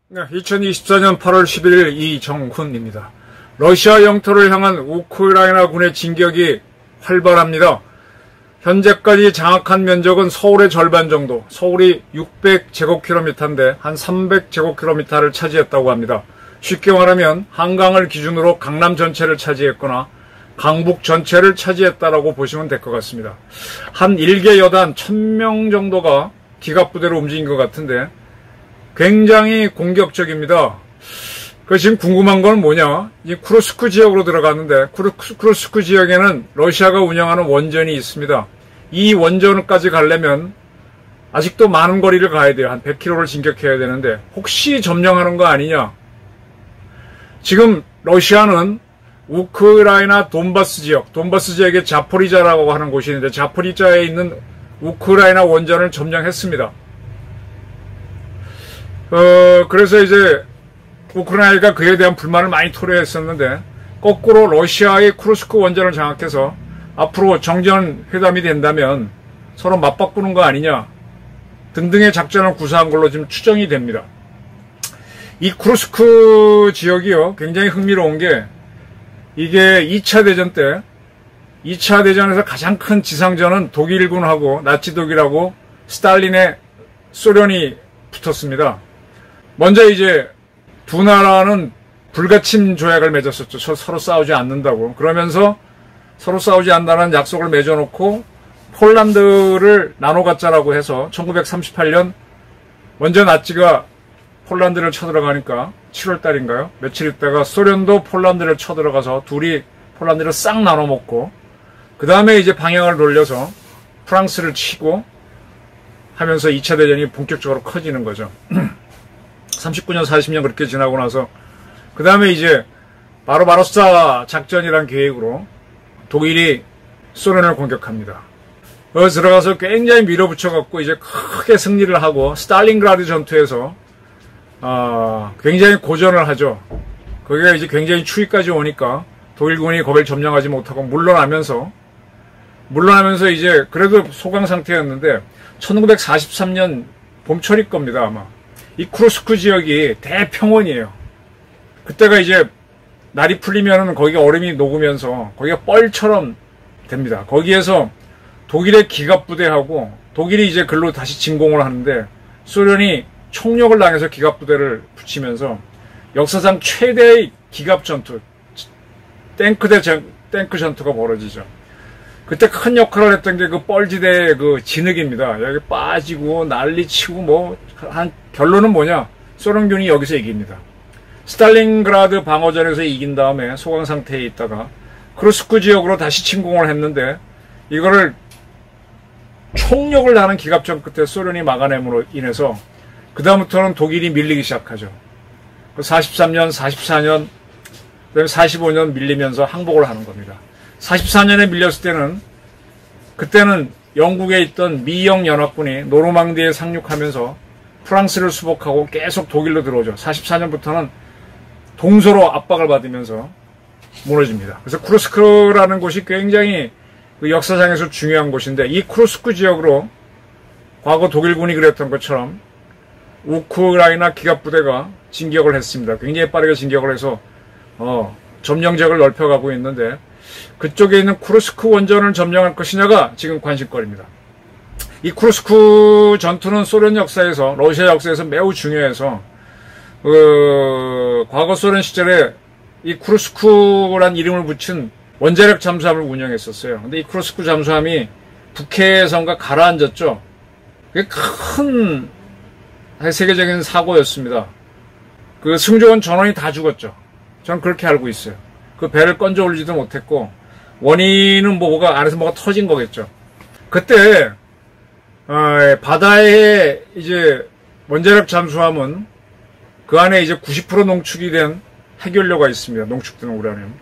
네, 2024년 8월 11일 이정훈입니다. 러시아 영토를 향한 우크라이나군의 진격이 활발합니다. 현재까지 장악한 면적은 서울의 절반 정도, 서울이 600제곱킬로미터인데 한 300제곱킬로미터를 차지했다고 합니다. 쉽게 말하면 한강을 기준으로 강남 전체를 차지했거나 강북 전체를 차지했다라고 보시면 될 것 같습니다. 한 1개 여단 1000명 정도가 기갑부대로 움직인 것 같은데 굉장히 공격적입니다. 지금 궁금한 건 뭐냐? 이 쿠르스크 지역으로 들어갔는데 쿠르스크 지역에는 러시아가 운영하는 원전이 있습니다. 이 원전까지 가려면 아직도 많은 거리를 가야 돼요. 한 100km를 진격해야 되는데 혹시 점령하는 거 아니냐? 지금 러시아는 우크라이나 돈바스 지역의 자포리자라고 하는 곳이 있는데 자포리자에 있는 우크라이나 원전을 점령했습니다. 그래서 이제 우크라이나가 그에 대한 불만을 많이 토로했었는데 거꾸로 러시아의 쿠르스크 원전을 장악해서 앞으로 정전회담이 된다면 서로 맞바꾸는 거 아니냐 등등의 작전을 구사한 걸로 지금 추정이 됩니다. 이 쿠르스크 지역이요 굉장히 흥미로운 게 이게 2차 대전 때 2차 대전에서 가장 큰 지상전은 독일군하고 나치 독일하고 스탈린의 소련이 붙었습니다. 먼저 이제 두 나라는 불가침 조약을 맺었었죠. 서로 싸우지 않는다고. 그러면서 서로 싸우지 않는다는 약속을 맺어놓고 폴란드를 나눠 갖자라고 해서 1938년 먼저 나치가 폴란드를 쳐들어가니까 7월 달인가요? 며칠 있다가 소련도 폴란드를 쳐들어가서 둘이 폴란드를 싹 나눠 먹고 그 다음에 이제 방향을 돌려서 프랑스를 치고 하면서 2차 대전이 본격적으로 커지는 거죠. 39년, 40년 그렇게 지나고 나서 그 다음에 이제 바로바로싸 작전이란 계획으로 독일이 소련을 공격합니다. 들어가서 굉장히 밀어붙여갖고 이제 크게 승리를 하고 스탈린그라드 전투에서 굉장히 고전을 하죠. 거기가 이제 굉장히 추위까지 오니까 독일군이 거길 점령하지 못하고 물러나면서 이제 그래도 소강 상태였는데 1943년 봄철일 겁니다 아마. 이 쿠르스크 지역이 대평원이에요. 그때가 이제 날이 풀리면은 거기가 얼음이 녹으면서 거기가 뻘처럼 됩니다. 거기에서 독일의 기갑부대하고 독일이 이제 글로 다시 진공을 하는데 소련이 총력을 당해서 기갑부대를 붙이면서 역사상 최대의 기갑 전투, 탱크 전투가 벌어지죠. 그때 큰 역할을 했던 게 그 뻘지대의 그 진흙입니다. 여기 빠지고 난리치고 결론은 뭐냐? 소련군이 여기서 이깁니다. 스탈린그라드 방어전에서 이긴 다음에 소강 상태에 있다가 쿠르스크 지역으로 다시 침공을 했는데 이거를 총력을 다하는 기갑전 끝에 소련이 막아냄으로 인해서 그 다음부터는 독일이 밀리기 시작하죠. 43년, 44년, 그다음에 45년 밀리면서 항복을 하는 겁니다. 44년에 밀렸을 때는 그때는 영국에 있던 미영 연합군이 노르망디에 상륙하면서 프랑스를 수복하고 계속 독일로 들어오죠. 44년부터는 동서로 압박을 받으면서 무너집니다. 그래서 쿠르스크라는 곳이 굉장히 그 역사상에서 중요한 곳인데 이 쿠르스크 지역으로 과거 독일군이 그랬던 것처럼 우크라이나 기갑부대가 진격을 했습니다. 굉장히 빠르게 진격을 해서 점령지역을 넓혀가고 있는데 그쪽에 있는 쿠르스크 원전을 점령할 것이냐가 지금 관심거리입니다. 이 쿠르스크 전투는 소련 역사에서 러시아 역사에서 매우 중요해서 과거 소련 시절에 이 쿠르스크란 이름을 붙인 원자력 잠수함을 운영했었어요. 근데 이 쿠르스크 잠수함이 북해선과 가라앉았죠. 그게 큰 세계적인 사고였습니다. 그 승조원 전원이 다 죽었죠. 저는 그렇게 알고 있어요. 그 배를 건져 올리지도 못했고 원인은 뭐가 안에서 뭐가 터진 거겠죠. 그때 바다에 이제 원자력 잠수함은 그 안에 이제 90% 농축이 된 핵연료가 있습니다. 농축된 우라늄.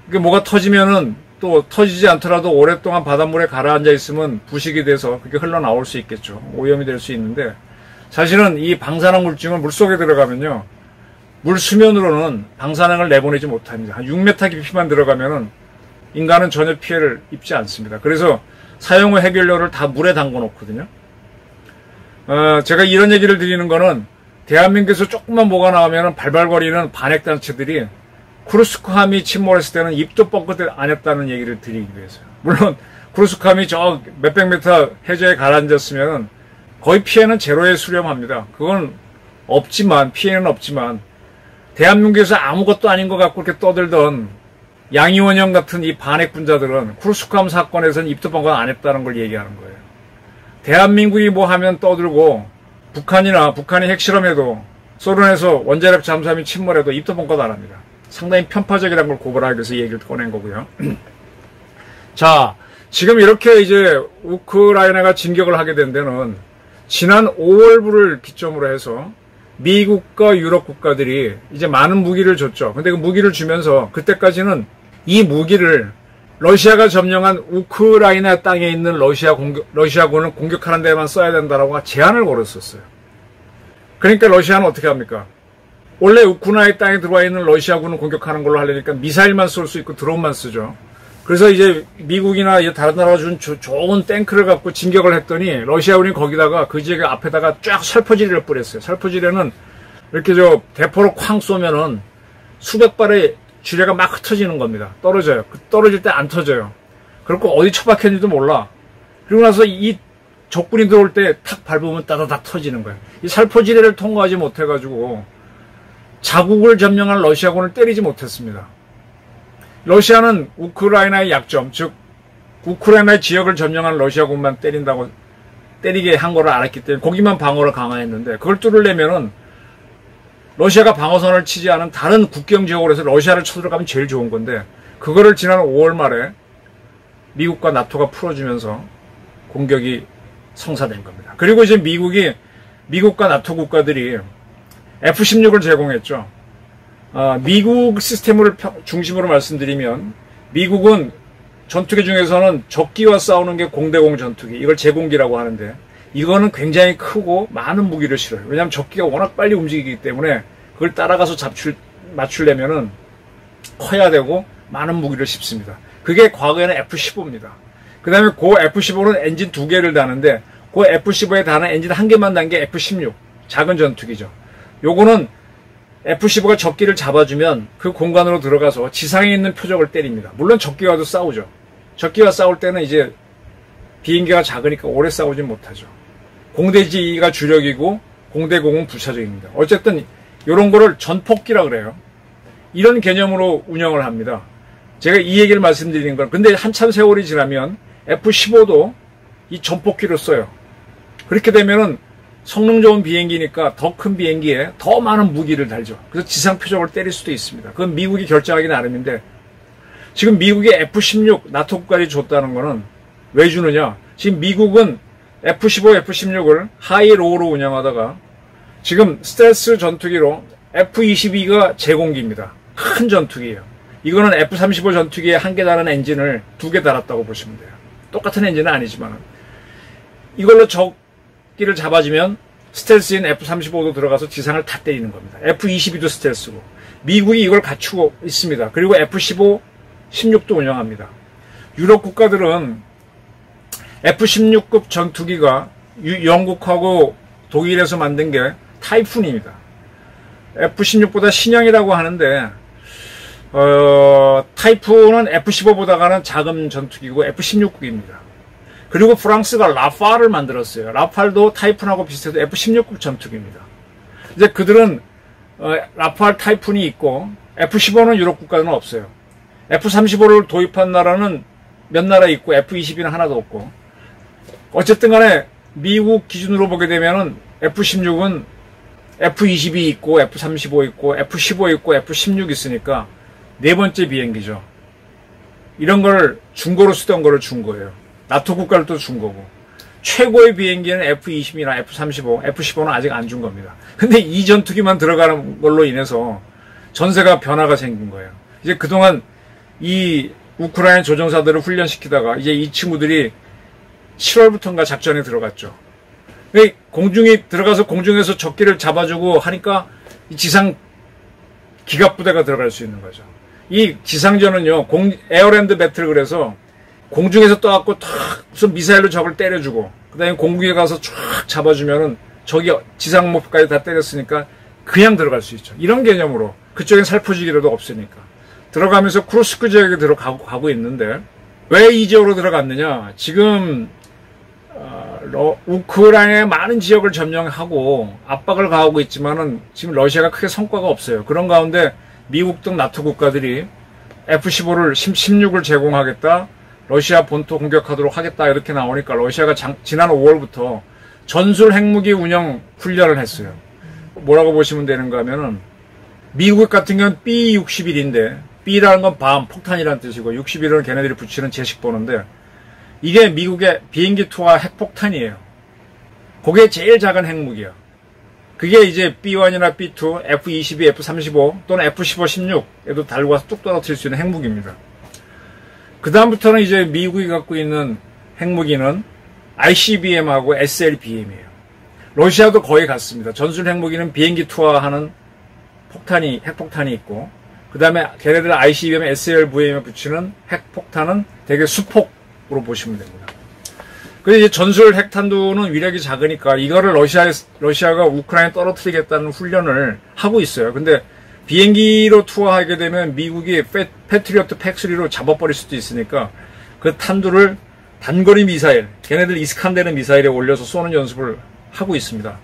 그게 뭐가 터지면은 또 터지지 않더라도 오랫동안 바닷물에 가라앉아 있으면 부식이 돼서 그게 흘러나올 수 있겠죠. 오염이 될 수 있는데 사실은 이 방사능 물질은 물속에 들어가면요 물 수면으로는 방사능을 내보내지 못합니다. 한 6m 깊이만 들어가면은 인간은 전혀 피해를 입지 않습니다. 그래서 사용 후 해결료를 다 물에 담궈 놓거든요. 제가 이런 얘기를 드리는 거는 대한민국에서 조금만 뭐가 나오면 발발거리는 반핵단체들이 쿠르스크함이 침몰했을 때는 입도 뻥끗 안 했다는 얘기를 드리기 위해서요. 물론 쿠르스크함이 저 몇백 미터 해저에 가라앉았으면 거의 피해는 제로에 수렴합니다. 그건 없지만, 피해는 없지만, 대한민국에서 아무것도 아닌 것 같고 이렇게 떠들던 양이원영 같은 이 반핵분자들은 쿠르스크함 사건에서는 입도 뻥끗 안 했다는 걸 얘기하는 거예요. 대한민국이 뭐 하면 떠들고 북한이 핵실험해도 소련에서 원자력 잠수함이 침몰해도 입도 뻥끗 안 합니다. 상당히 편파적이라는 걸 고발하기 위해서 얘기를 꺼낸 거고요. 자, 지금 이렇게 이제 우크라이나가 진격을 하게 된 데는 지난 5월부를 기점으로 해서 미국과 유럽 국가들이 이제 많은 무기를 줬죠. 근데 그 무기를 주면서 그때까지는 이 무기를 러시아가 점령한 우크라이나 땅에 있는 러시아군을 공격하는 데만 써야 된다라고 제한을 걸었었어요. 그러니까 러시아는 어떻게 합니까? 원래 우크라이나 땅에 들어와 있는 러시아군을 공격하는 걸로 하려니까 미사일만 쏠 수 있고 드론만 쓰죠. 그래서 이제 미국이나 다른 나라가 준 좋은 탱크를 갖고 진격을 했더니 러시아군이 거기다가 그 지역 앞에다가 쫙 살포지뢰를 뿌렸어요. 살포지뢰는 이렇게 대포로 쾅 쏘면은 수백 발의 지뢰가 막 흩어지는 겁니다. 떨어져요. 떨어질 때 안 터져요. 그리고 어디 처박혔는지도 몰라. 그리고 나서 이 적군이 들어올 때 탁 밟으면 따다닥 터지는 거예요. 이 살포지뢰를 통과하지 못해가지고 자국을 점령한 러시아군을 때리지 못했습니다. 러시아는 우크라이나의 약점, 즉 우크라이나의 지역을 점령한 러시아군만 때리게 한 거를 알았기 때문에 거기만 방어를 강화했는데 그걸 뚫으려면은 러시아가 방어선을 치지 않은 다른 국경 지역으로 해서 러시아를 쳐들어가면 제일 좋은 건데 그거를 지난 5월 말에 미국과 나토가 풀어주면서 공격이 성사된 겁니다. 그리고 이제 미국과 나토 국가들이 F-16을 제공했죠. 미국 시스템을 중심으로 말씀드리면 미국은 전투기 중에서는 적기와 싸우는 게 공대공 전투기, 이걸 제공기라고 하는데 이거는 굉장히 크고 많은 무기를 실어요. 왜냐하면 적기가 워낙 빨리 움직이기 때문에 그걸 따라가서 맞추려면은 커야 되고 많은 무기를 싣습니다. 그게 과거에는 F-15입니다. 그 다음에 그 F-15는 엔진 2개를 다는데 그 F-15에 다는 엔진 1개만 단 게 F-16, 작은 전투기죠. 요거는 F-15가 적기를 잡아주면 그 공간으로 들어가서 지상에 있는 표적을 때립니다. 물론 적기와도 싸우죠. 적기와 싸울 때는 이제 비행기가 작으니까 오래 싸우진 못하죠. 공대지가 주력이고 공대공은 부차적입니다. 어쨌든 이런 거를 전폭기라 그래요. 이런 개념으로 운영을 합니다. 제가 이 얘기를 말씀드리는 건 근데 한참 세월이 지나면 F-15도 이 전폭기로 써요. 그렇게 되면은 성능 좋은 비행기니까 더 큰 비행기에 더 많은 무기를 달죠. 그래서 지상 표적을 때릴 수도 있습니다. 그건 미국이 결정하기 나름인데 지금 미국이 F-16 나토 국가들이 줬다는 거는 왜 주느냐? 지금 미국은 F-15, F-16을 하이로우로 운영하다가 지금 스텔스 전투기로 F-22가 제공기입니다. 큰 전투기예요. 이거는 F-35 전투기에 1개 다른 엔진을 2개 달았다고 보시면 돼요. 똑같은 엔진은 아니지만 이걸로 적기를 잡아주면 스텔스인 F-35도 들어가서 지상을 다 때리는 겁니다. F-22도 스텔스고 미국이 이걸 갖추고 있습니다. 그리고 F-15, 16도 운영합니다. 유럽 국가들은 F-16급 전투기가 영국하고 독일에서 만든 게 타이푼입니다. F-16보다 신형이라고 하는데 타이푼은 F-15보다는 작은 전투기고 F-16급입니다. 그리고 프랑스가 라팔을 만들었어요. 라팔도 타이푼하고 비슷해도 F-16급 전투기입니다. 이제 그들은 라팔 타이푼이 있고 F-15는 유럽 국가는 없어요. F-35를 도입한 나라는 몇 나라 있고 F-22는 하나도 없고 어쨌든 간에 미국 기준으로 보게 되면은 F-16은 F-22 있고 F-35 있고 F-15 있고 F-16 있으니까 네 번째 비행기죠. 이런 걸 중고로 쓰던 거를 준 거예요. 나토 국가를 또 준 거고 최고의 비행기는 F-22나 F-35, F-15는 아직 안 준 겁니다. 근데 이 전투기만 들어가는 걸로 인해서 전세가 변화가 생긴 거예요. 이제 그동안 이 우크라이나 조종사들을 훈련시키다가 이제 이 친구들이 7월부터인가 작전에 들어갔죠. 공중에 들어가서 공중에서 적기를 잡아주고 하니까 이 지상 기갑부대가 들어갈 수 있는 거죠. 이 지상전은요, 에어랜드 배틀 그래서 공중에서 떠갖고 탁 무슨 미사일로 적을 때려주고, 그 다음에 공중에 가서 쫙 잡아주면은 적이 지상 목표까지 다 때렸으니까 그냥 들어갈 수 있죠. 이런 개념으로. 그쪽엔 살포지기라도 없으니까. 들어가면서 쿠르스크 지역에 들어가고 있는데, 왜 이 지역으로 들어갔느냐? 지금, 우크라이나의 많은 지역을 점령하고 압박을 가하고 있지만은 지금 러시아가 크게 성과가 없어요. 그런 가운데 미국 등 나토 국가들이 F-15를, 16을 제공하겠다, 러시아 본토 공격하도록 하겠다 이렇게 나오니까 러시아가 지난 5월부터 전술 핵무기 운영 훈련을 했어요. 뭐라고 보시면 되는가 하면은 미국 같은 경우는 B-61인데 B라는 건 밤, 폭탄이라는 뜻이고 61은 걔네들이 붙이는 제식 번호인데 이게 미국의 비행기 투하 핵폭탄이에요. 그게 제일 작은 핵무기야. 그게 이제 B1이나 B2, F-22, F-35 또는 F-15, 16에도 달고 와서 뚝 떨어뜨릴 수 있는 핵무기입니다. 그 다음부터는 이제 미국이 갖고 있는 핵무기는 ICBM하고 SLBM이에요. 러시아도 거의 같습니다. 전술 핵무기는 비행기 투하하는 핵폭탄이 있고, 그 다음에 걔네들 ICBM, SLBM에 붙이는 핵폭탄은 되게 수폭으로 보시면 됩니다. 그래서 이제 전술 핵탄두는 위력이 작으니까 이거를 러시아가 우크라이나에 떨어뜨리겠다는 훈련을 하고 있어요. 근데 비행기로 투하하게 되면 미국이 패트리어트 팩3로 잡아버릴 수도 있으니까 그 탄두를 단거리 미사일, 걔네들 이스칸데르 미사일에 올려서 쏘는 연습을 하고 있습니다.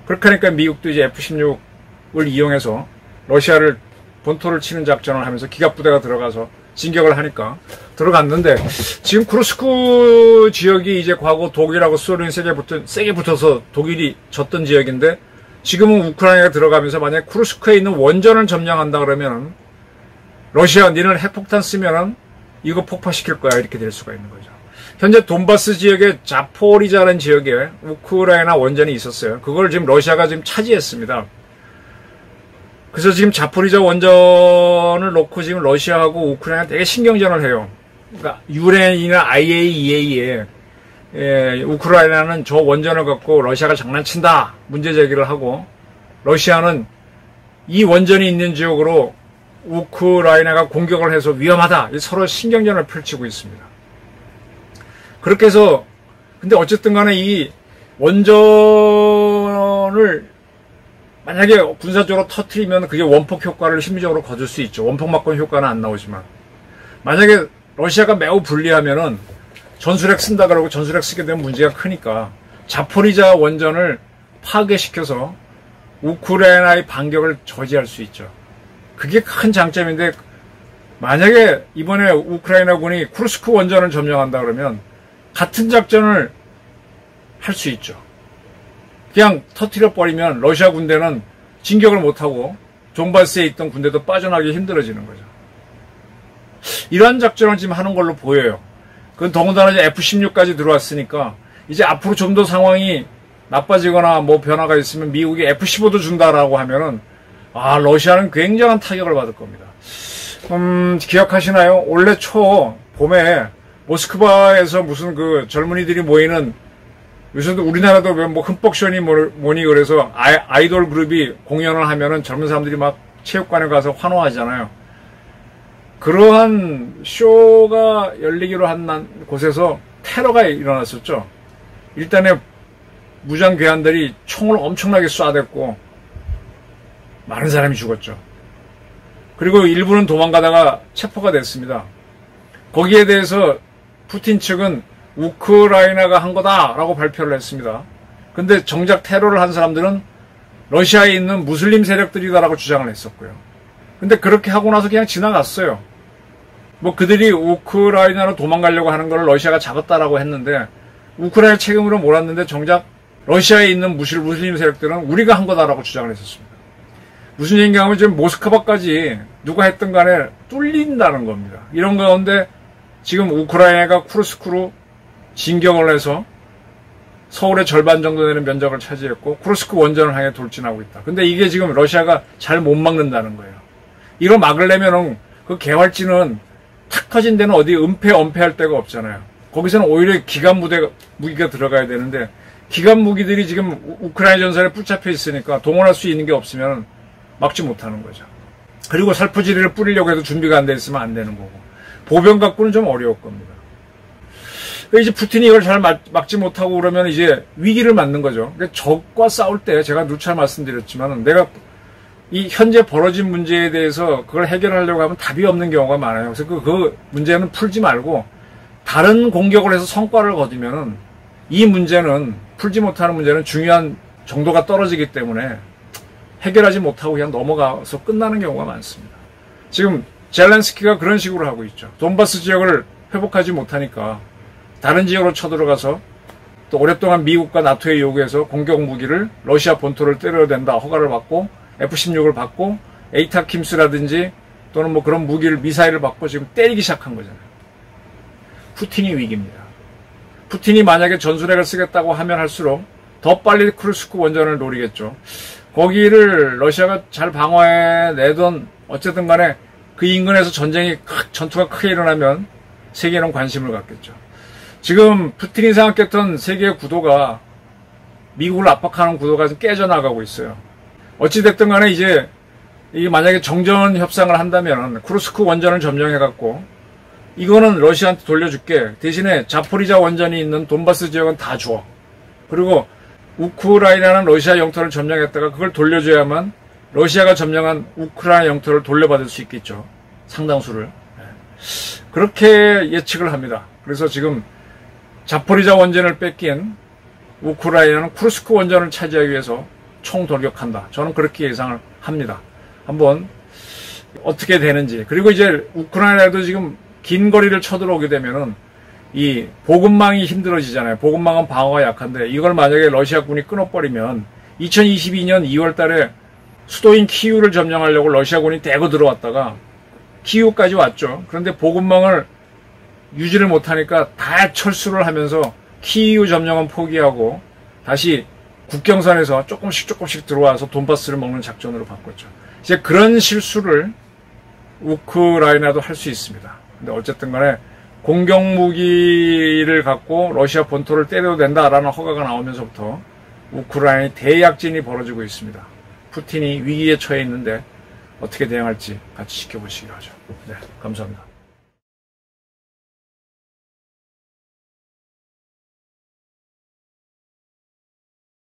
그렇게 하니까 미국도 이제 F-16을 이용해서 러시아를 본토를 치는 작전을 하면서 기갑부대가 들어가서 진격을 하니까 들어갔는데 지금 쿠르스크 지역이 이제 과거 독일하고 소련이 세게 붙어서 독일이 졌던 지역인데 지금은 우크라이나가 들어가면서 만약에 쿠르스크에 있는 원전을 점령한다 그러면 러시아 니는 핵폭탄 쓰면은 이거 폭파시킬 거야 이렇게 될 수가 있는 거죠. 현재 돈바스 지역에 자포리자라는 지역에 우크라이나 원전이 있었어요. 그걸 지금 러시아가 지금 차지했습니다. 그래서 지금 자포리자 원전을 놓고 지금 러시아하고 우크라이나 되게 신경전을 해요. 그러니까 유엔이나 IAEA에 우크라이나는 저 원전을 갖고 러시아가 장난친다 문제 제기를 하고 러시아는 이 원전이 있는 지역으로 우크라이나가 공격을 해서 위험하다 서로 신경전을 펼치고 있습니다. 그렇게 해서 근데 어쨌든 간에 이 원전을 만약에 군사적으로 터트리면 그게 원폭 효과를 심리적으로 거둘 수 있죠. 원폭 맞고 효과는 안 나오지만 만약에 러시아가 매우 불리하면은 전술핵 쓴다 그러고 전술핵 쓰게 되면 문제가 크니까 자포리자 원전을 파괴시켜서 우크라이나의 반격을 저지할 수 있죠. 그게 큰 장점인데 만약에 이번에 우크라이나군이 쿠르스크 원전을 점령한다 그러면 같은 작전을 할 수 있죠. 그냥 터뜨려 버리면 러시아 군대는 진격을 못하고 돈바스에 있던 군대도 빠져나가기 힘들어지는 거죠. 이러한 작전을 지금 하는 걸로 보여요. 그건 더군다나 이제 F-16까지 들어왔으니까 이제 앞으로 좀 더 상황이 나빠지거나 뭐 변화가 있으면 미국이 F-15도 준다라고 하면은 러시아는 굉장한 타격을 받을 겁니다. 기억하시나요? 올해 초 봄에 모스크바에서 무슨 그 젊은이들이 모이는 요즘도 우리나라도 뭐 흠뻑션이 뭐니 그래서 아이돌 그룹이 공연을 하면은 젊은 사람들이 막 체육관에 가서 환호하잖아요. 그러한 쇼가 열리기로 한 곳에서 테러가 일어났었죠. 일단에 무장 괴한들이 총을 엄청나게 쏴댔고 많은 사람이 죽었죠. 그리고 일부는 도망가다가 체포가 됐습니다. 거기에 대해서 푸틴 측은 우크라이나가 한 거다라고 발표를 했습니다. 근데 정작 테러를 한 사람들은 러시아에 있는 무슬림 세력들이다라고 주장을 했었고요. 근데 그렇게 하고 나서 그냥 지나갔어요. 뭐 그들이 우크라이나로 도망가려고 하는 걸 러시아가 잡았다라고 했는데 우크라이나 책임으로 몰았는데 정작 러시아에 있는 무슬림 세력들은 우리가 한 거다라고 주장을 했었습니다. 무슨 얘기인가 하면 지금 모스크바까지 누가 했든 간에 뚫린다는 겁니다. 이런 가운데 지금 우크라이나가 쿠르스크로 진격을 해서 서울의 절반 정도 되는 면적을 차지했고 쿠르스크 원전을 향해 돌진하고 있다. 근데 이게 지금 러시아가 잘 못 막는다는 거예요. 이걸 막으려면은 그 개활지는 탁 터진 데는 어디 엄폐할 데가 없잖아요. 거기서는 오히려 기관 무기가 들어가야 되는데 기관 무기들이 지금 우크라이나 전선에 붙잡혀 있으니까 동원할 수 있는 게 없으면 막지 못하는 거죠. 그리고 살포질을 뿌리려고 해도 준비가 안 돼 있으면 안 되는 거고. 보병 갖고는 좀 어려울 겁니다. 이제 푸틴이 이걸 잘 막지 못하고 그러면 이제 위기를 맞는 거죠. 그러니까 적과 싸울 때 제가 누차 말씀드렸지만 내가 이 현재 벌어진 문제에 대해서 그걸 해결하려고 하면 답이 없는 경우가 많아요. 그래서 그 문제는 풀지 말고 다른 공격을 해서 성과를 거두면은 이 문제는 풀지 못하는 문제는 중요한 정도가 떨어지기 때문에 해결하지 못하고 그냥 넘어가서 끝나는 경우가 많습니다. 지금 젤렌스키가 그런 식으로 하고 있죠. 돈바스 지역을 회복하지 못하니까 다른 지역으로 쳐들어가서 또 오랫동안 미국과 나토의 요구에서 공격 무기를 러시아 본토를 때려야 된다 허가를 받고 F-16을 받고 에이타킴스라든지 또는 뭐 그런 무기를 미사일을 받고 지금 때리기 시작한 거잖아요. 푸틴이 위기입니다. 푸틴이 만약에 전술핵을 쓰겠다고 하면 할수록 더 빨리 쿠르스크 원전을 노리겠죠. 거기를 러시아가 잘 방어해내던 어쨌든 간에 그 인근에서 전투가 크게 일어나면 세계는 관심을 갖겠죠. 지금 푸틴이 생각했던 세계의 구도가 미국을 압박하는 구도가 깨져나가고 있어요. 어찌됐든 간에 이제 이게 만약에 정전 협상을 한다면 쿠르스크 원전을 점령해갖고 이거는 러시아한테 돌려줄게. 대신에 자포리자 원전이 있는 돈바스 지역은 다 줘. 그리고 우크라이나는 러시아 영토를 점령했다가 그걸 돌려줘야만 러시아가 점령한 우크라이나 영토를 돌려받을 수 있겠죠. 상당수를. 그렇게 예측을 합니다. 그래서 지금 자포리자 원전을 뺏긴 우크라이나는 쿠르스크 원전을 차지하기 위해서 총돌격한다. 저는 그렇게 예상을 합니다. 한번 어떻게 되는지. 그리고 이제 우크라이나도 지금 긴 거리를 쳐들어오게 되면은 이 보급망이 힘들어지잖아요. 보급망은 방어가 약한데 이걸 만약에 러시아군이 끊어버리면 2022년 2월 달에 수도인 키이우를 점령하려고 러시아군이 대거 들어왔다가 키이우까지 왔죠. 그런데 보급망을 유지를 못하니까 다 철수를 하면서 키이우 점령은 포기하고 다시 국경선에서 조금씩 들어와서 돈바스를 먹는 작전으로 바꿨죠. 이제 그런 실수를 우크라이나도 할 수 있습니다. 근데 어쨌든 간에 공격무기를 갖고 러시아 본토를 때려도 된다라는 허가가 나오면서부터 우크라이나의 대약진이 벌어지고 있습니다. 푸틴이 위기에 처해 있는데 어떻게 대응할지 같이 지켜보시기 하죠. 네, 감사합니다.